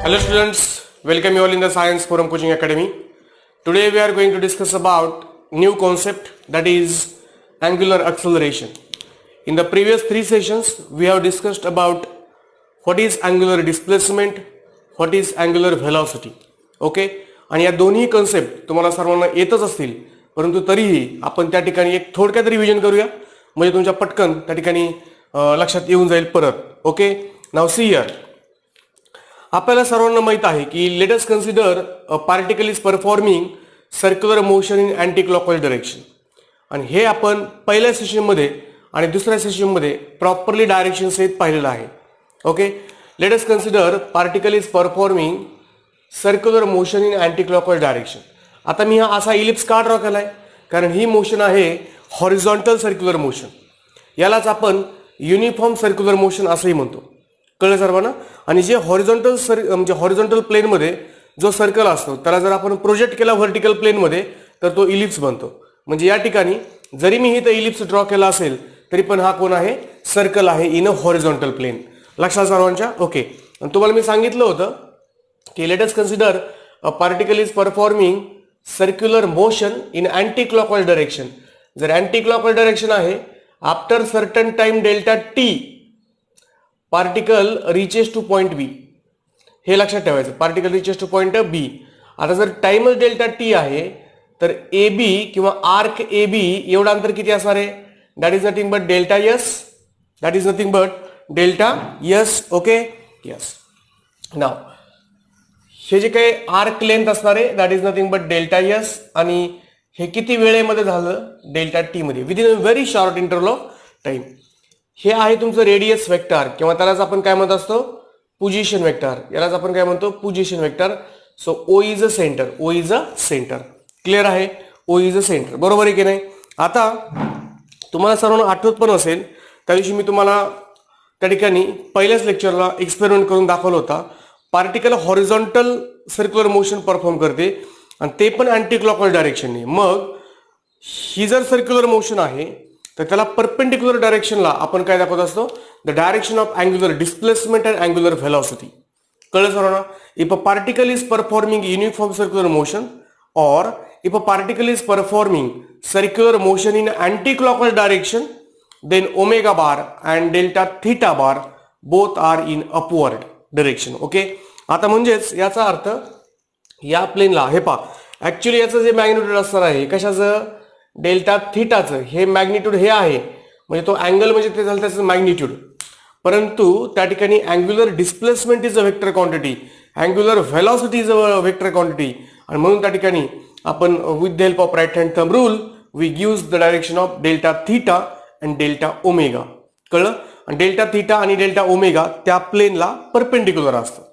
Hello students, welcome you all in the Science Forum Coaching Academy. Today we are going to discuss about new concept, that is angular acceleration. In the previous 3 sessions we have discussed about what is angular displacement, what is angular velocity. Okay, आणि या दोन्ही concept तुम्हाला सर्वांना येतच असतील, परंतु तरीही आपण त्या ठिकाणी एक थोडक्यात रिव्हिजन करूया, म्हणजे तुमच्या पटकन त्या ठिकाणी लक्षात येऊन जाईल परत. Okay, now see here. आपल्याला सर्वांना माहित आहे की let us consider a particle is performing circular motion in anti clockwise direction. आणि हे आपण पहिल्या सेशनमध्ये आणि दुसऱ्या सेशनमध्ये प्रॉपरली डायरेक्शन सहित पाहिलेलं आहे. Okay, let us consider particle is performing circular motion in anti clockwise direction. आता मी हा असा इलिप्स का ड्रॉ केला आहे, कारण ही मोशन आहे हॉरिझॉन्टल सर्क्युलर मोशन. यालाच आपण युनिफॉर्म सर्क्युलर मोशन असंही म्हणतो. कळलं सर्वांना. आणि जे हॉरिझॉन्टल म्हणजे हॉरिझॉन्टल प्लेनमध्ये जो सर्कल असतो त्याला जर आपण प्रोजेक्ट केला व्हर्टिकल प्लेनमध्ये तर तो इलिप्स बनतो. म्हणजे या ठिकाणी जरी मी इथं इलिप्स ड्रॉ केला असेल तरी पण हा कोण आहे, सर्कल आहे इन अ हॉरिझॉन्टल प्लेन. लक्षात सर्वांच्या. ओके, आणि तुम्हाला मी सांगितलं होतं की let us consider a particle is performing circular motion in anti clockwise direction. जर अँटी क्लॉकवाइज डायरेक्शन आहे, after certain time delta T particle reaches to point B. हे लक्षात ठेवायचं, particle reaches to point B. आता जर टाइमच delta T आहे तर ए बी किंवा आर्क ए बी एवढं अंतर किती असणार आहे, that is nothing but delta S. That is nothing but delta S. Okay, yes. Now हे जे काही आर्क लेंथ असणार आहे that is nothing but delta S. आणि हे किती वेळेमध्ये झालं, डेल्टा टी मध्ये, within a very short interval of time. हे आहे तुमचं रेडियस वेक्टर किंवा त्यालाच आपण काय म्हणत असतो, पोझिशन वेक्टर. यालाच आपण काय म्हणतो, position vector. So O is a centre. O is a centre. Clear आहे, ओ इज अ सेंटर. बरोबर आहे की नाही. आता तुम्हाला सर्वांना आठवत पण असेल त्या दिवशी मी तुम्हाला त्या ठिकाणी पहिल्याच लेक्चरला एक्सपेरिमेंट करून दाखवला होता. Particle horizontal circular motion perform करते आणि ते पण अँटी क्लॉकवाइज डायरेक्शनने. मग ही जर सर्क्युलर मोशन आहे तर त्याला परपेंडिक्युलर डायरेक्शनला आपण काय दाखवत असतो, the direction of angular displacement and angular velocity. कळलं सर्वांना. If a particle is performing uniform circular motion or if a particle is performing circular motion in anti-clockwise direction, then omega bar and delta theta bar both are in upward direction. Okay, आता म्हणजेच याचा अर्थ या प्लेनला हे पहा, actually याचं जे मॅग्निट्यूड असणार आहे कशाचं, डेल्टा थीटाचं, हे मॅग्निट्यूड हे आहे. म्हणजे तो अँगल म्हणजे ते झालं त्याचं मॅग्निट्यूड. परंतु त्या ठिकाणी angular displacement is a vector quantity, angular velocity is a vector quantity. आणि म्हणून त्या ठिकाणी आपण with the help of right hand thumb rule we gives the direction of delta theta and delta omega. कळलं. आणि डेल्टा थीटा आणि delta omega त्या प्लेनला परपेंडिक्युलर असतात.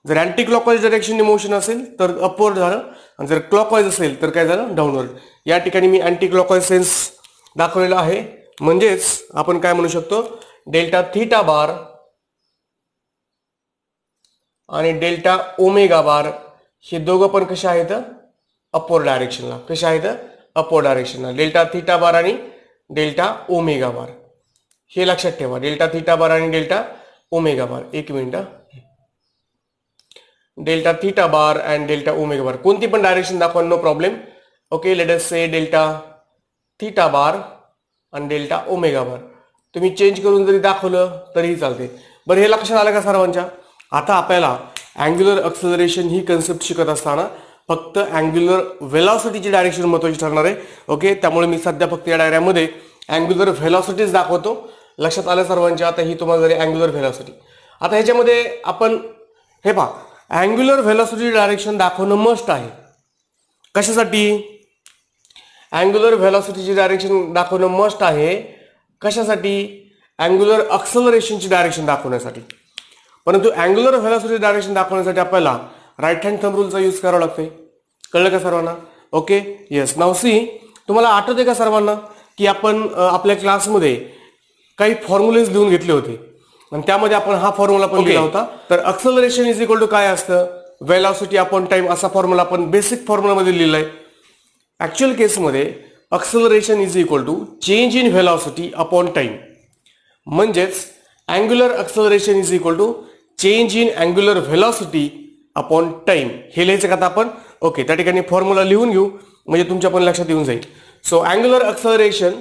जर अँटी क्लॉकवाइज डायरेक्शनने मोशन असेल तर अपवर्ड झालं, आणि जर क्लॉकवाइज असेल तर काय झालं, डाऊनवर्ड. या ठिकाणी मी अँटी क्लॉकवाइज सेन्स दाखवलेला आहे. म्हणजेच आपण काय म्हणू शकतो, डेल्टा थीटा बार आणि डेल्टा ओमेगा बार हे दोघं पण कशा आहेत, अपवर्ड डायरेक्शनला. कशा आहेत, अपवर्ड डायरेक्शनला. डेल्टा थीटा बार आणि डेल्टा ओमेगा बार हे लक्षात ठेवा. डेल्टा थीटा बार आणि डेल्टा ओमेगा बार. एक minute. Delta theta bar and delta omega bar कोणती पण डायरेक्शन दाखवा, no problem. Okay, let us say delta theta bar आणि डेल्टा ओमेगा बार. तुम्ही चेंज करून जरी दाखवलं तरीही चालते. बरं, हे लक्षात आलं का सर्वांच्या. आता आपल्याला अँग्युलर एक्सेलरेशन ही कन्सेप्ट शिकत असताना फक्त अँग्युलर व्हेलॉसिटीची डायरेक्शन महत्त्वाची ठरणार आहे. ओके, त्यामुळे मी सध्या फक्त या डायग्राममध्ये अँग्युलर व्हेलॉसिटीज दाखवतो. लक्षात आलं सर्वांच्या. आता ही तुम्हाला जरी अँग्युलर व्हेलॉसिटी, आता ह्याच्यामध्ये आपण हे पहा, अँग्युलर व्हेलॉसिटी डायरेक्शन दाखवणं मस्ट आहे. कशासाठी, अँग्युलर व्हेलॉसिटीची डायरेक्शन दाखवणं मस्ट आहे. कशासाठी, अँग्युलर एक्सेलरेशनची डायरेक्शन दाखवण्यासाठी. परंतु अँग्युलर व्हेलॉसिटी डायरेक्शन दाखवण्यासाठी आपल्याला राईट हँड थंब रूलचा यूज करावा लागतोय. कळलं का सर्वांना. Okay, yes. नाव सी, तुम्हाला आठवते का सर्वांना की आपण आपल्या क्लासमध्ये काही फॉर्म्युलेज लिहून घेतले होते आणि त्यामध्ये आपण हा फॉर्म्युला पण लिहिला होता. तर एक्सेलरेशन इज इक्वल टू काय असतं, व्हेलॉसिटी अपॉन टाइम, असा फॉर्म्युला आपण बेसिक फॉर्म्युलामध्ये लिहिलाय. ऍक्च्युअल केसमध्ये acceleration is equal to change in velocity upon time. म्हणजेच angular acceleration is equal to change in angular velocity upon time. हे लिहायचं का आता आपण? ओके, त्या ठिकाणी फॉर्म्युला लिहून घेऊ म्हणजे तुमच्या पण लक्षात येऊन जाईल. सो अँग्युलर एक्सेलरेशन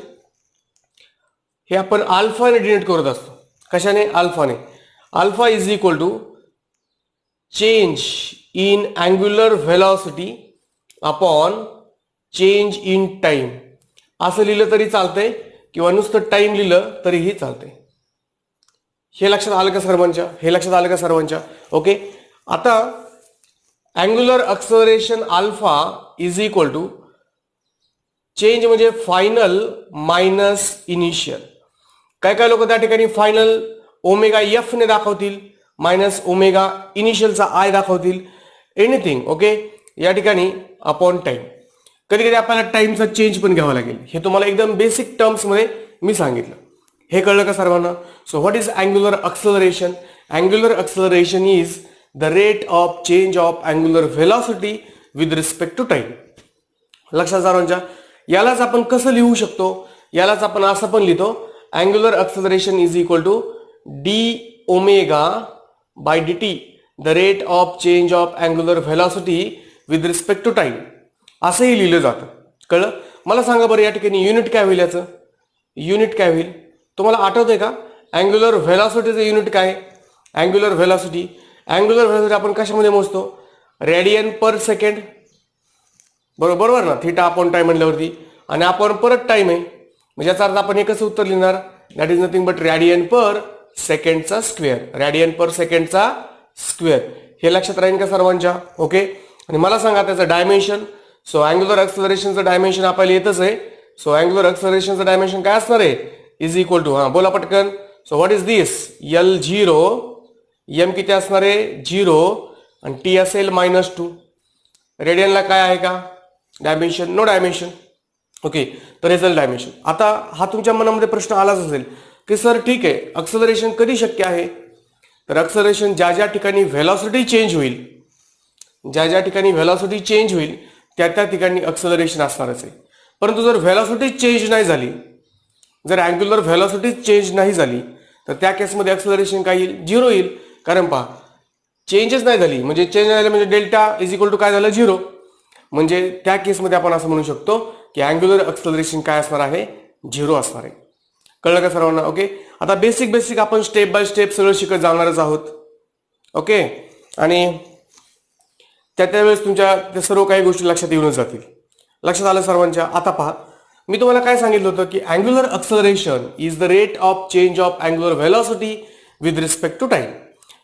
हे आपण अल्फाने डिनोट करत असतो. कशाने? अल्फाने. Alpha is equal to change in angular velocity upon change in time. असं लिहिलं तरी चालतंय किंवा नुसतं टाइम लिहिलं तरीही चालतंय. हे लक्षात आलं का सर्वांच्या? हे लक्षात आलं का सर्वांच्या? ओके, आता angular acceleration alpha is equal to change म्हणजे फायनल मायनस इनिशियल. काय काय लोक त्या ठिकाणी फायनल ओमेगा एफ ने दाखवतील, मायनस ओमेगा इनिशियलचा आय दाखवतील, एनिथिंग. ओके, या ठिकाणी अपॉन टाइम. कधी कधी आपल्याला टाइमचा चेंज पण घ्यावा लागेल. हे तुम्हाला एकदम बेसिक टर्म्स मध्ये मी सांगितलं. हे कळलं का सर्वांना? So what is angular acceleration? Angular acceleration is the rate of change of angular velocity with respect to time. लक्षात सर्वांच्या? यालाच आपण कसं लिहू शकतो? यालाच आपण असं पण लिहितो, angular acceleration is equal to D omega by D T, the rate of change of angular velocity with respect to time. असंही लिहिलं जातं. कळलं? मला सांगा बरं, या ठिकाणी युनिट काय होईल? याचं युनिट काय होईल? तुम्हाला आठवतंय का? अँग्युलर व्हेलॉसिटीचं युनिट काय? अँग्युलर व्हेलॉसिटी आपण कशामध्ये मोजतो? रेडियन पर सेकंड. बरोबर ना? थीटा अपॉन टाइम म्हणल्यावरती, आणि आपण परत टाइम आहे म्हणजे याचा अर्थ आपण हे कसं उत्तर लिहिणार? That is nothing but radian per सेकंडचा स्क्वेअर. रॅडियन पर सेकंडचा स्क्वेअर. हे लक्षात राहील का सर्वांच्या? ओके, आणि मला सांगा त्याचं डायमेन्शन. सो अँग्युलर एक्सेलरेशनचं डायमेन्शन आपल्याला येतच आहे. सो अँग्युलर एक्सेलरेशनचं डायमेन्शन काय असणार आहे? इज इक्वल टू, बोला पटकन. So what is this? L0, M किती असणार आहे? 0, आणि टी असेल -2. रेडियनला काय आहे का डायमेन्शन? No dimension. ओके, तर हे डायमेन्शन. आता हा तुमच्या मनामध्ये प्रश्न आलाच असेल की सर ठीक आहे, एक्सेलरेशन कधी शक्य आहे? तर एक्सेलरेशन ज्या ज्या ठिकाणी व्हेलॉसिटी चेंज होईल, ज्या ज्या ठिकाणी व्हेलॉसिटी चेंज होईल त्या त्या ठिकाणी एक्सेलरेशन असणारच आहे. परंतु जर व्हेलॉसिटी चेंज नाही झाली, जर अँग्युलर व्हेलॉसिटी चेंज नाही झाली, तर त्या केसमध्ये एक्सेलरेशन काय येईल? 0 येईल. कारण पहा, चेंजच नाही झाली म्हणजे चेंज झालं म्हणजे डेल्टा इज इक्वल टू काय झालं? 0. म्हणजे त्या केसमध्ये आपण असं म्हणू शकतो की अँग्युलर एक्सेलरेशन काय असणार आहे? 0 असणार आहे. कळलं का सर्वांना? ओके, आता बेसिक आपण स्टेप बाय स्टेप सगळं शिकत जाणारच आहोत. ओके, आणि त्यावेळेस तुमच्या त्या सर्व काही गोष्टी लक्षात येऊनच जातील. लक्षात आलं सर्वांच्या? आता पहा, मी तुम्हाला काय सांगितलं होतं की angular acceleration is the rate of change of angular velocity with respect to time.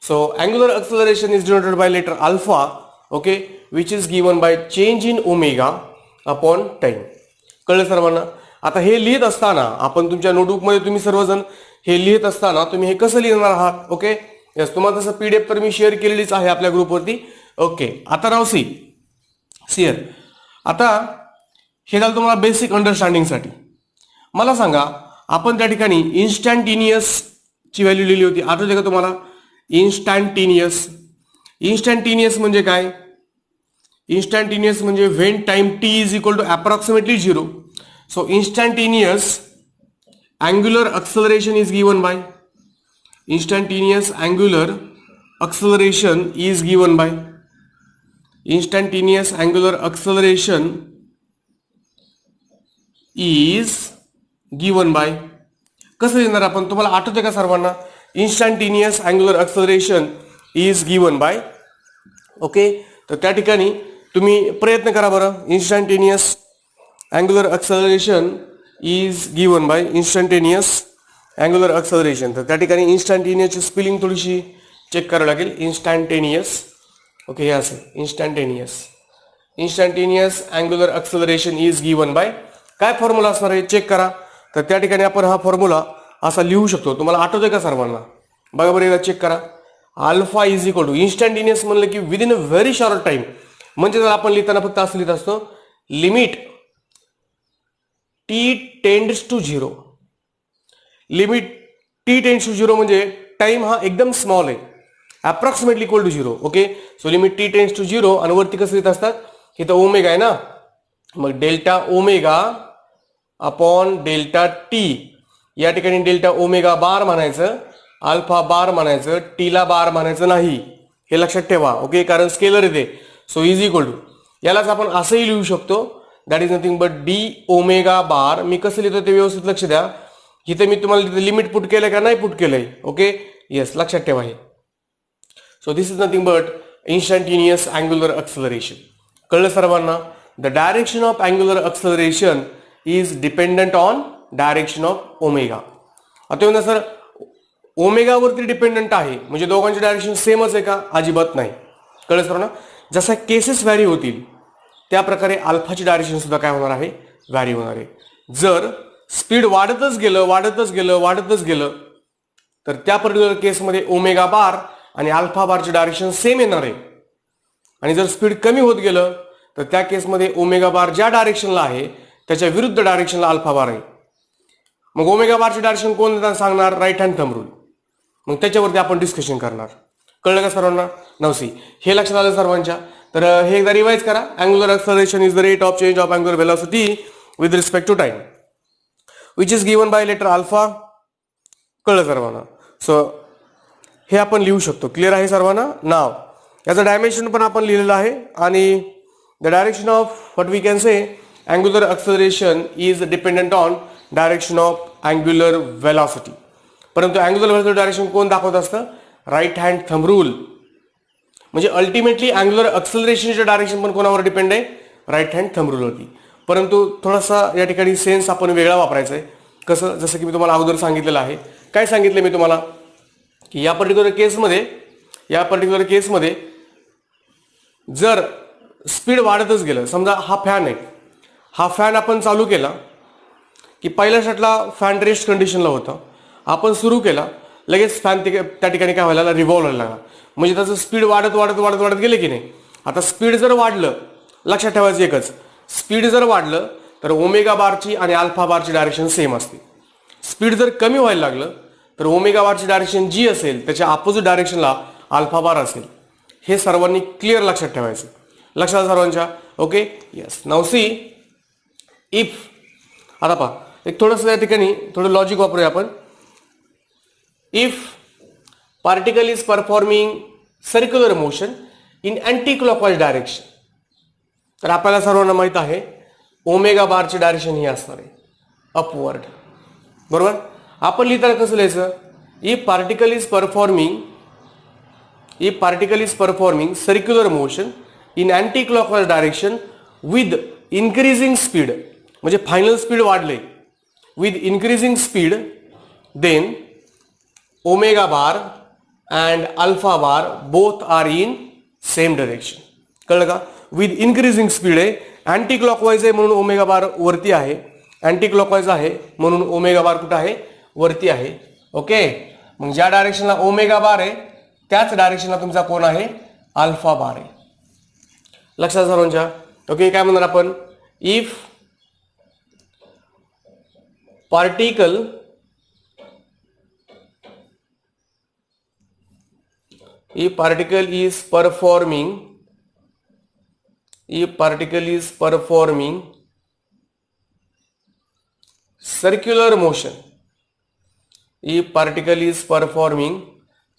So angular acceleration is denoted by letter alpha, okay, which is given by change in omega upon time. कळलं सर्वांना? आता हे लिहित असताना आपण तुमच्या नोटबुकमध्ये तुम्ही सर्वजण हे लिहित असताना तुम्ही हे कसं लिहिणार आहात? ओके, यस, तुम्हाला तसं PDF तर मी शेअर केलेलीच आहे आपल्या ग्रुपवरती. ओके, आता नाव सी हिअर. आता हे झालं तुम्हाला बेसिक अंडरस्टँडिंगसाठी. मला सांगा, आपण त्या ठिकाणी इन्स्टंटेनियस ची व्हॅल्यू लिहिली होती, आठवते का तुम्हाला? इन्स्टंटेनियस म्हणजे काय? इन्स्टंटेनियस म्हणजे when time t is equal to approximately 0. So instantaneous angular acceleration is given by instantaneous angular acceleration is given by instantaneous angular acceleration is given by. कसं लिहिणार आपण? तुम्हाला आठवते का सर्वांना? instantaneous angular acceleration is given by. Okay, तर त्या ठिकाणी तुम्ही प्रयत्न करा बरं. instantaneous angular acceleration is given by instantaneous angular acceleration. तर त्या ठिकाणी इन्स्टंटेनियसची स्पेलिंग थोडीशी चेक करावी लागेल. इन्स्टंटेनियस, ओके, हे असेल instantaneous angular acceleration is given bye. काय फॉर्म्युला असणार आहे चेक करा. तर त्या ठिकाणी आपण हा फॉर्म्युला असा लिहू शकतो. तुम्हाला आठवतोय का सर्वांना? बघा बरं, एकदा चेक करा. Alpha is equal to instantaneous म्हणलं की within a very short time, म्हणजे जर आपण लिहिताना फक्त असं लिहित असतो, limit t tends to 0. Limit t tends to 0 म्हणजे टाइम हा एकदम स्मॉल आहे, approximately equal to 0. Okay, so limit t tends to 0 आणि वरती कसं लिहित असतात? हे तर ओमेगा आहे ना, मग delta omega upon delta T. या ठिकाणी डेल्टा ओमेगा बार म्हणायचं अल्फा बार म्हणायचं, टीला बार म्हणायचं नाही, हे लक्षात ठेवा. ओके, कारण स्केलर येते. सो इज इक्वल टू, यालाच आपण असंही लिहू शकतो, that is nothing but D omega bar. मी कसं लिहितो ते व्यवस्थित लक्ष द्या. इथे मी तुम्हाला तिथे लिमिट पुट केलंय का नाही पुट केलंय. ओके, येस, लक्षात ठेवा हे. So this is nothing but instantaneous angular acceleration. कळलं सर्वांना? The direction of angular acceleration is dependent on direction of omega. आता म्हणा सर ओमेगावरती डिपेंडंट आहे म्हणजे दोघांचे डायरेक्शन सेमच आहे का? अजिबात नाही. कळलं सर्वांना? जसा केसेस व्हॅरी होतील त्या प्रकारे अल्फाची डायरेक्शन सुद्धा काय होणार आहे? व्हॅरी होणार आहे. जर स्पीड वाढतच गेलं तर त्या पर्टिक्युलर केसमध्ये ओमेगा बार आणि अल्फा बारचे डायरेक्शन सेम येणार आहे. आणि जर स्पीड कमी होत गेलं तर त्या केसमध्ये ओमेगा बार ज्या डायरेक्शनला आहे त्याच्या विरुद्ध डायरेक्शनला अल्फा बार आहे. मग ओमेगा बारचे डायरेक्शन कोण सांगणार? Right hand thumb rule. मग त्याच्यावरती आपण डिस्कशन करणार. कळलं का सर्वांना? नवसी हे लक्षात आलं सर्वांच्या? तर हे एकदा रिवाइज करा. Angular acceleration is the rate of change of angular velocity with respect to time which is given by letter alpha. कळलं सर्वांना? सो हे आपण लिहू शकतो. क्लिअर आहे सर्वांना? नाव याचं डायमेन्शन पण आपण लिहिलेलं आहे. आणि the direction of what we can say angular acceleration is dependent on direction of angular velocity. परंतु अँग्युलर व्हेलॉसिटी डायरेक्शन कोण दाखवत असतं? Right hand thumb rule. म्हणजे अल्टिमेटली अँग्युलर एक्सेलरेशनचे डायरेक्शन पण कोणावर डिपेंड आहे? राईट हँड थंब रूलवरती. परंतु थोडासा या ठिकाणी सेन्स आपण वेगळा वापरायचा आहे. कसं? जसं की मी तुम्हाला अगोदर सांगितलेलं आहे. काय सांगितलं मी तुम्हाला? की या पर्टिक्युलर केसमध्ये जर स्पीड वाढतच गेलं, समजा हा फॅन आहे, हा फॅन आपण चालू केला की पहिल्या शॉटला फॅन रेस्ट कंडिशनला होता, आपण सुरू केला लगेच फॅन त्या ठिकाणी काय व्हायला? रिव्हॉल्व व्हायला लागला. म्हणजे त्याचं स्पीड वाढत गेले की नाही. आता स्पीड जर वाढलं, लक्षात ठेवायचं एकच, स्पीड जर वाढलं तर ओमेगा बारची आणि अल्फा बारची डायरेक्शन सेम असते. स्पीड जर कमी व्हायला लागलं तर ओमेगा बारची डायरेक्शन जी असेल त्याच्या अपोजिट डायरेक्शनला अल्फा बार असेल. हे सर्वांनी क्लिअर लक्षात ठेवायचं. लक्षात सर्वांच्या? Okay, yes. Now see if, आता पहा एक थोडंसं या ठिकाणी थोडं लॉजिक वापरूया आपण. If particle is performing circular motion in anti clockwise direction, तर आपल्याला सर्वांना माहित आहे ओमेगा बारची डायरेक्शन ही असणार आहे अपवर्ड. बरोबर? आपण लिहिताना कसं लिहायचं? If particle is performing circular motion in anti clockwise direction with increasing speed, म्हणजे फायनल स्पीड वाढले, with increasing speed, then omega bar and alpha bar both are in same direction. कळलं का? विथ इन्क्रीजिंग स्पीड आहे, anti clockwise आहे म्हणून omega बार वरती आहे, anti clockwise आहे म्हणून ओमेगा बार कुठं आहे? वरती आहे. ओके, मग ज्या डायरेक्शनला ओमेगा बार आहे त्याच डायरेक्शनला तुमचा कोण आहे? अल्फा बार आहे. लक्षात सर्वांच्या? ओके, काय म्हणणार आपण? If particle is performing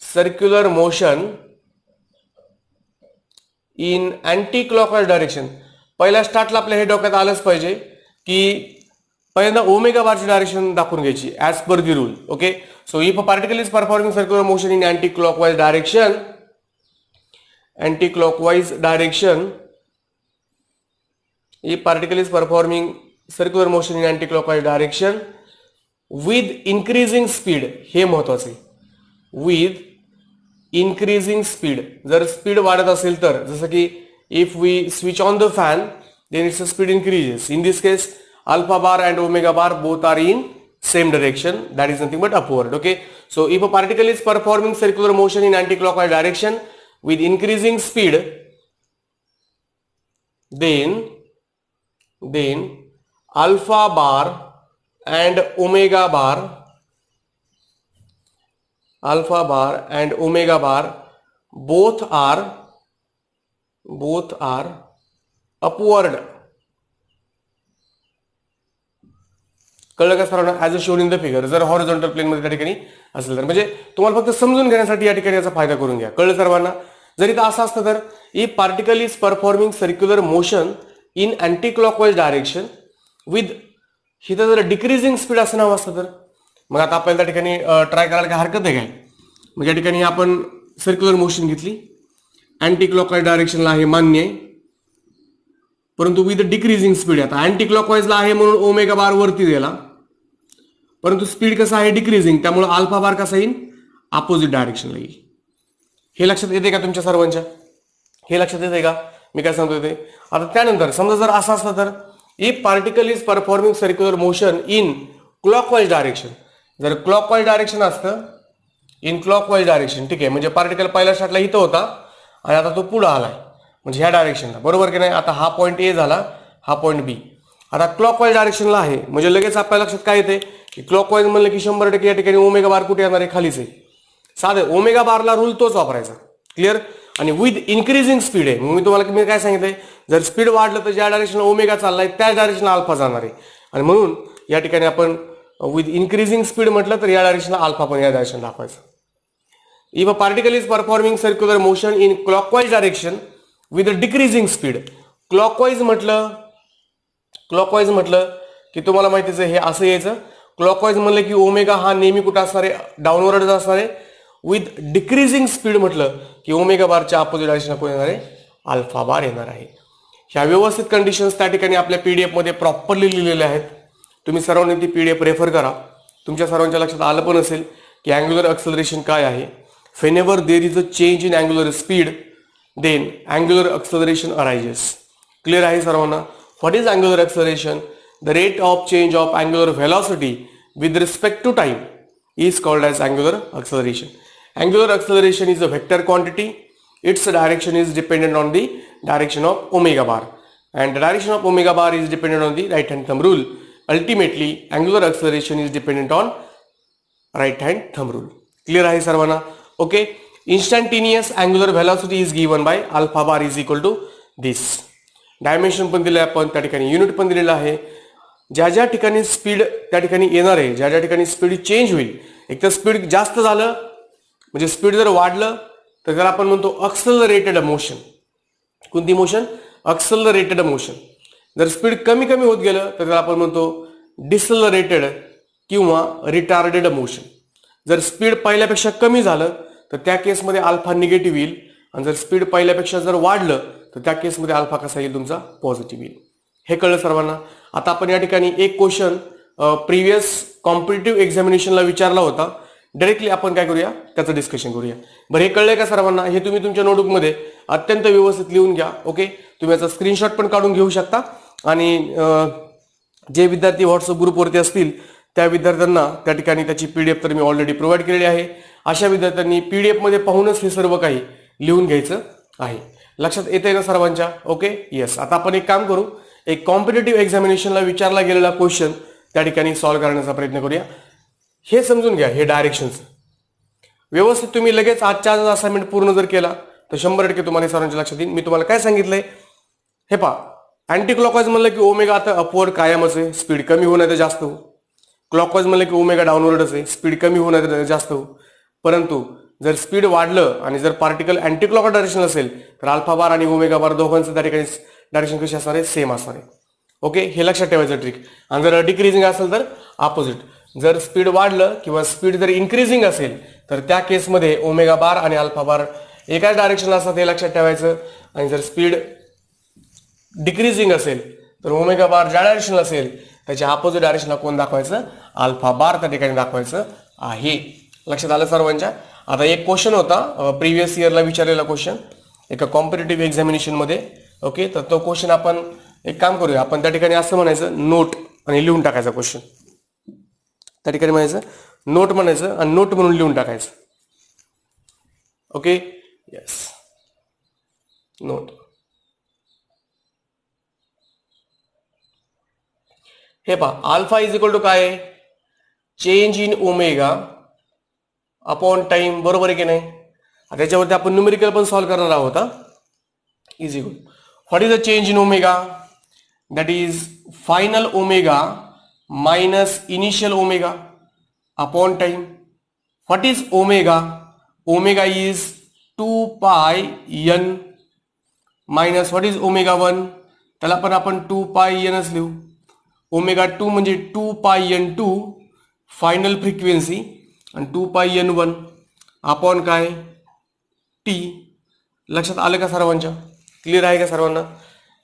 circular motion, in anti-clockwise direction. पहिल्या स्टार्टला आपल्या हे डोक्यात आलंच पाहिजे की पहिल्यांदा ओमेगा बारची डायरेक्शन दाखवून घ्यायची as per the rule. Okay, so if a particle is performing circular motion in anti clockwise direction, if particle is performing circular motion in anti-clockwise direction with increasing speed, हे महत्वाचे, with increasing speed. जर speed वाढत असेल तर, जसं की if we switch on the fan then its speed increases. In this case alpha bar and omega bar both are in same direction, that is nothing but upward. Okay, so if a particle is performing circular motion in anti-clockwise direction with increasing speed, then alpha bar and omega bar both are upward. कळलं का सरांना? As a shown in the figure. जर horizontal plain मध्ये त्या ठिकाणी असेल तर, म्हणजे तुम्हाला फक्त समजून घेण्यासाठी या ठिकाणी याचा फायदा करून घ्या. कळलं सर्वांना? जर इथं असं असतं तर if particle is performing circular motion in anti clockwise direction with, इथं जर डिक्रीजिंग स्पीड असं नाव असतं तर मग आता आपल्याला त्या ठिकाणी ट्राय करायला काय हरकत आहे काय? मग या ठिकाणी आपण सर्क्युलर मोशन घेतली, अँटी क्लॉकवाईज डायरेक्शनला आहे मान्य आहे, परंतु विथ डिक्रीजिंग स्पीड. आता अँटी क्लॉकवाईजला आहे म्हणून ओमेगा बार वरती गेला, परंतु स्पीड कसं आहे डिक्रीजिंग, त्यामुळे अल्फा बार कसा येईल अपोजिट डायरेक्शनला येईल. हे लक्षात येते का तुमच्या सर्वांच्या? हे लक्षात येते का मी काय सांगतो ते? आता त्यानंतर समजा जर असं असतं तर if particle is performing circular motion in clockwise direction, जर क्लॉकवाईज डायरेक्शन असतं इन क्लॉकवाईज डायरेक्शन, ठीक आहे, म्हणजे पार्टिकल पहिल्या शॉटला इथं होता आणि आता तो पुढे आलाय म्हणजे ह्या डायरेक्शनला, बरोबर की नाही? आता हा पॉईंट ए झाला, हा पॉईंट बी, आता क्लॉकवाईज डायरेक्शनला आहे म्हणजे लगेच आपल्या लक्षात काय येते की क्लॉकवाईज म्हणलं की 100% या ठिकाणी ओमेगा बार कुठे येणार आहे? खालीच आहे. साधं ओमेगा बारला रूल तोच वापरायचा. क्लिअर? आणि विथ इन्क्रीजिंग स्पीड आहे, मग मी तुम्हाला काय सांगितलंय, जर स्पीड वाढलं तर ज्या डायरेक्शनला ओमेगा चाललाय त्याच डायरेक्शनला अल्फा जाणार आहे, आणि म्हणून या ठिकाणी आपण विथ इन्क्रीजिंग स्पीड म्हटलं तर या डायरेक्शनला अल्फा पण या डायरेक्शनला दाखवायचं. If a particle is performing circular motion in clockwise direction with decreasing speed, clockwise म्हटलं की तुम्हाला माहितीच आहे हे असं यायचं. क्लॉकवाईज म्हणलं की ओमेगा हा नेहमी कुठं असणार आहे? डाऊनवर्ड असणार आहे. विथ डिक्रीजिंग स्पीड म्हटलं की ओमेगा बारच्या अपोजिट डायरेक्शनला कोण येणार आहे? अल्फा बार येणार आहे. ह्या व्यवस्थित कंडिशन्स त्या ठिकाणी आपल्या पीडीएफ मध्ये प्रॉपरली लिहिलेल्या आहेत. तुम्ही सर्वांनी ती पीडीएफ रेफर करा. तुमच्या सर्वांच्या लक्षात आलं पण असेल की अँग्युलर एक्सेलरेशन काय आहे. whenever there is a change in angular speed then angular acceleration arises. Clear आहे सर्वांना? What is angular acceleration? The rate of change of angular velocity with respect to time is called as angular acceleration. Angular acceleration is a vector quantity. Its direction is dependent on the direction of omega bar, and the direction of omega bar is dependent on the right hand thumb rule. Ultimately angular acceleration is dependent on right hand thumb rule. Clear आहे सर्वांना? Okay, instantaneous angular velocity is given by alpha bar is equal to this. Dimension पण दिलं आपण, त्या ठिकाणी unit पण दिलेलं आहे. ज्या ज्या ठिकाणी स्पीड त्या ठिकाणी येणार आहे, ज्या ज्या ठिकाणी स्पीड चेंज होईल, एक तर स्पीड जास्त झालं म्हणजे स्पीड जर वाढलं तर त्याला आपण म्हणतो एक्सेलरेटेड मोशन. कोणती मोशन? Accelerated motion. जर स्पीड कमी कमी होत गेलं तर त्याला आपण म्हणतो डिसेलरेटेड किंवा रिटार्डेड मोशन. जर स्पीड पहिल्यापेक्षा कमी झालं तर त्या केसमध्ये अल्फा निगेटिव्ह येईल, आणि जर स्पीड पहिल्यापेक्षा जर वाढलं तर त्या केसमध्ये अल्फा कसा येईल? तुमचा पॉझिटिव्ह येईल. हे कळलं सर्वांना? आता आपण या ठिकाणी एक क्वेश्चन प्रिव्हियस कॉम्पिटिटिव्ह एक्झामिनेशनला विचारला होता, डायरेक्टली आपण काय करूया त्याचं डिस्कशन करूया. बरं, हे कळलंय का सर्वांना? हे तुम्ही तुमच्या नोटबुकमध्ये अत्यंत व्यवस्थित लिहून घ्या. ओके, तुम्ही याचा स्क्रीनशॉट पण काढून घेऊ शकता, आणि जे विद्यार्थी व्हॉट्सअप ग्रुपवरती असतील त्या विद्यार्थ्यांना त्या ठिकाणी त्याची पीडीएफ तर मी ऑलरेडी प्रोव्हाइड केलेली आहे. अशा विद्यार्थ्यांनी पीडीएफ मध्ये पाहूनच हे सर्व काही लिहून घ्यायचं आहे. लक्षात येते ना सर्वांच्या? Okay, yes. आता आपण एक काम करू, एक कॉम्पिटिटिव्ह एक्झामिनेशनला विचारला गेलेला क्वेश्चन त्या ठिकाणी सॉल्व्ह करण्याचा प्रयत्न करूया. हे समजून घ्या, हे डायरेक्शनचं व्यवस्थित तुम्ही लगेच आजच्या आज असाइनमेंट पूर्ण जर केला तर 100% तुम्हाला हे सर्वांच्या लक्षात येईल. मी तुम्हाला काय सांगितलंय हे पहा. अँटी क्लॉकवाईज म्हणलं की ओमेगा आता अपवर्ड कायमच आहे, स्पीड कमी होणार तर जास्त हो. क्लॉकवाईज म्हणलं की ओमेगा डाऊनवर्डच आहे, स्पीड कमी होणार तर जास्त हो. परंतु जर स्पीड वाढलं आणि जर पार्टिकल अँटी क्लॉकवाईज डायरेक्शन असेल तर अल्फा बार आणि ओमेगा बार दोघांचं त्या ठिकाणी डायरेक्शन कशी असणार आहे? सेम असणार आहे. ओके, हे लक्षात ठेवायचं ट्रिक. आणि जर डिक्रीजिंग असेल तर अपोजिट. जर स्पीड वाढलं किंवा स्पीड जर इन्क्रीजिंग असेल तर त्या केसमध्ये ओमेगा बार आणि अल्फा बार एकाच डायरेक्शनला असतात, हे लक्षात ठेवायचं. आणि जर स्पीड डिक्रीजिंग असेल तर ओमेगा बार ज्या डायरेक्शनला असेल त्याच्या अपोजिट डायरेक्शनला कोण दाखवायचं? अल्फा बार त्या ठिकाणी दाखवायचं आहे. लक्षात आलं सर्वांच्या? आता एक क्वेश्चन होता प्रिव्हियस इयरला विचारलेला क्वेश्चन एका कॉम्पिटिटिव्ह एक्झामिनेशन मध्ये. ओके, तर तो क्वेश्चन आपण एक काम करूया, आपण त्या ठिकाणी असं म्हणायचं नोट आणि लिहून टाकायचा क्वेश्चन. त्या ठिकाणी म्हणायचं नोट म्हणायचं आणि नोट म्हणून लिहून टाकायचं. Okay, yes, note. हे पहा, अल्फा इज इक्वल टू काय? Change in omega upon time, बरोबर आहे की नाही? त्याच्यावरती आपण न्यूमेरिकल पण सॉल्व्ह करणार आहोत. Is equal what is the change in omega? That is final omega minus initial omega upon time. What is omega? Omega is 2 पाय n minus what is omega 1? त्याला पण आपण 2 पाय nच लिहू. ओमेगा 2 म्हणजे 2 पाय n2 फायनल फ्रिक्वेन्सी आणि 2 पाय n1 अपॉन काय टी. लक्षात आलं का सर्वांच्या? क्लिअर आहे का सर्वांना?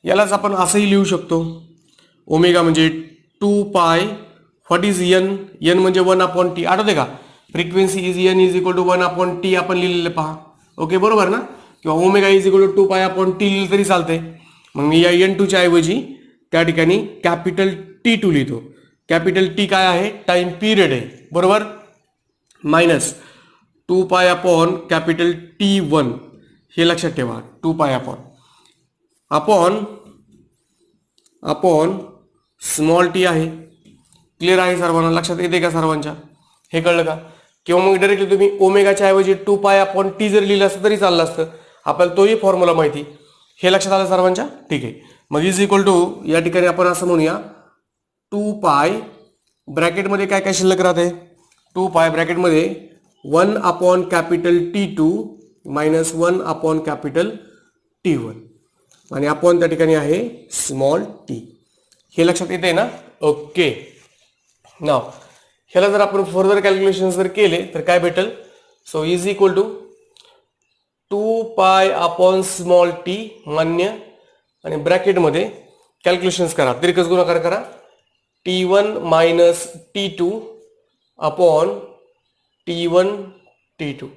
यालाच आपण असंही लिहू शकतो. ओमेगा म्हणजे 2 पाय व्हॉट इज n? n म्हणजे 1 अपॉन टी. आठवते का? Frequency is n is equal to 1 upon T आपण लिहिलेलं पहा. ओके बरोबर ना? किंवा omega is equal to 2 pi upon T लिहिलं तरी चालते. मग मी या n2 च्या ऐवजी त्या ठिकाणी कॅपिटल T2 लिहितो. कॅपिटल टी काय आहे? टाइम पिरियड आहे बरोबर. Minus 2 pi upon capital T1 हे लक्षात ठेवा. 2 पाय अपॉन स्मॉल टी आहे. क्लिअर आहे सर्वांना? लक्षात येते का सर्वांच्या? हे कळलं का? किंवा मग डायरेक्टली तुम्ही ओमेगाच्या ऐवजी 2 पाय अपॉन टी जर लिहिलं असतं तरी चाललं असतं. आपल्याला तोही फॉर्म्युला माहिती. हे लक्षात आलं सर्वांच्या? ठीक आहे. मग इज इक्वल टू या ठिकाणी आपण असं म्हणूया 2 पाय ब्रॅकेटमध्ये काय काय शिल्लक राहते? 2 पाय ब्रॅकेटमध्ये 1 upon capital T2 minus 1 upon capital T1 आणि अपॉन त्या ठिकाणी आहे स्मॉल टी. हे लक्षात येते ना? ओके. नाव ह्याला जर आपण फर्दर कॅल्क्युलेशन जर केले तर काय भेटेल? So is equal to 2 pi upon small T मान्य आणि ब्रॅकेटमध्ये कॅल्क्युलेशन्स करा. दीर्घ गुणाकार करा. T1 minus T2 upon T1 T2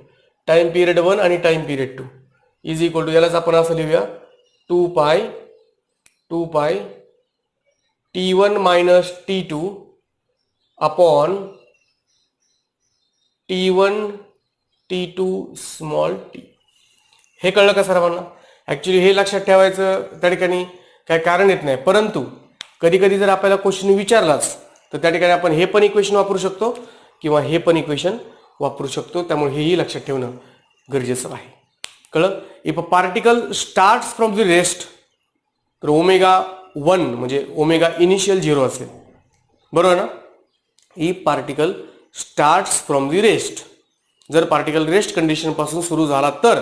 time period 1 आणि time period 2 is equal to यालाच आपण असं लिहूया 2 पाय T1 minus T2 upon T1 T2 small T. हे कळलं का सर्वांना? ऍक्च्युली हे लक्षात ठेवायचं त्या ठिकाणी काय कारण येत नाही, परंतु कधी कधी जर आपल्याला क्वेश्चन विचारलाच तर त्या ठिकाणी आपण हे पण इक्वेशन वापरू शकतो किंवा हे पण इक्वेशन वापरू शकतो. त्यामुळे हेही लक्षात ठेवणं गरजेचं आहे. कळलं? If a particle starts from the rest तर ओमेगा 1 म्हणजे ओमेगा इनिशियल 0 असेल बरोबर ना. If particle starts from the rest, जर पार्टिकल रेस्ट कंडिशन पासून सुरू झाला तर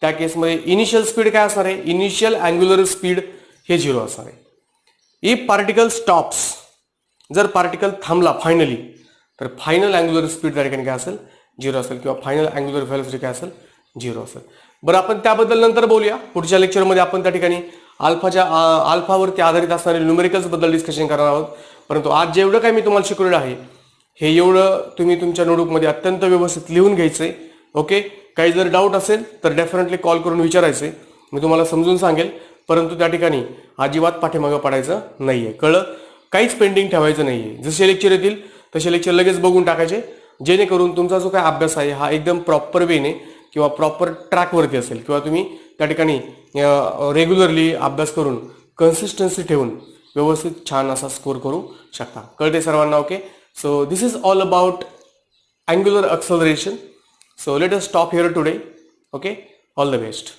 त्या केसमध्ये इनिशियल स्पीड काय असणार आहे? इनिशियल अँग्युलर स्पीड हे 0 असणार आहे. इफ पार्टिकल स्टॉप्स, जर पार्टिकल थांबला फायनली तर फायनल अँग्युलर स्पीड त्या ठिकाणी काय असेल? 0 असेल किंवा फायनल अँग्युलर व्हेलॉसिटी काय असेल? 0 असेल. बरं आपण त्याबद्दल नंतर बोलूया. पुढच्या लेक्चरमध्ये आपण त्या ठिकाणी अल्फावरती आधारित असणारे न्यूमेरिकल्स बद्दल डिस्कशन करणार आहोत. परंतु आज जेवढं काही मी तुम्हाला शिकवलेलं आहे हे एवढं तुम्ही तुमच्या नोटबुकमध्ये अत्यंत व्यवस्थित लिहून घ्यायचंय. ओके. काही जर डाऊट असेल तर डेफिनेटली कॉल करून विचारायचे, मी तुम्हाला समजून सांगेल. परंतु त्या ठिकाणी अजिबात पाठीमागं पडायचं नाहीये. कळलं? काहीच पेंडिंग ठेवायचं नाहीये. जसे लेक्चर येतील तसे लेक्चर लगेच बघून टाकायचे, जेणेकरून तुमचा जो काय अभ्यास आहे हा एकदम प्रॉपर वेने किंवा प्रॉपर ट्रॅकवरती असेल किंवा तुम्ही त्या ठिकाणी रेग्युलरली अभ्यास करून कन्सिस्टन्सी ठेवून व्यवस्थित छान असा स्कोर करू शकता. कळते सर्वांना? Okay. So this is all about angular acceleration. So let us stop here today. Okay, all the best.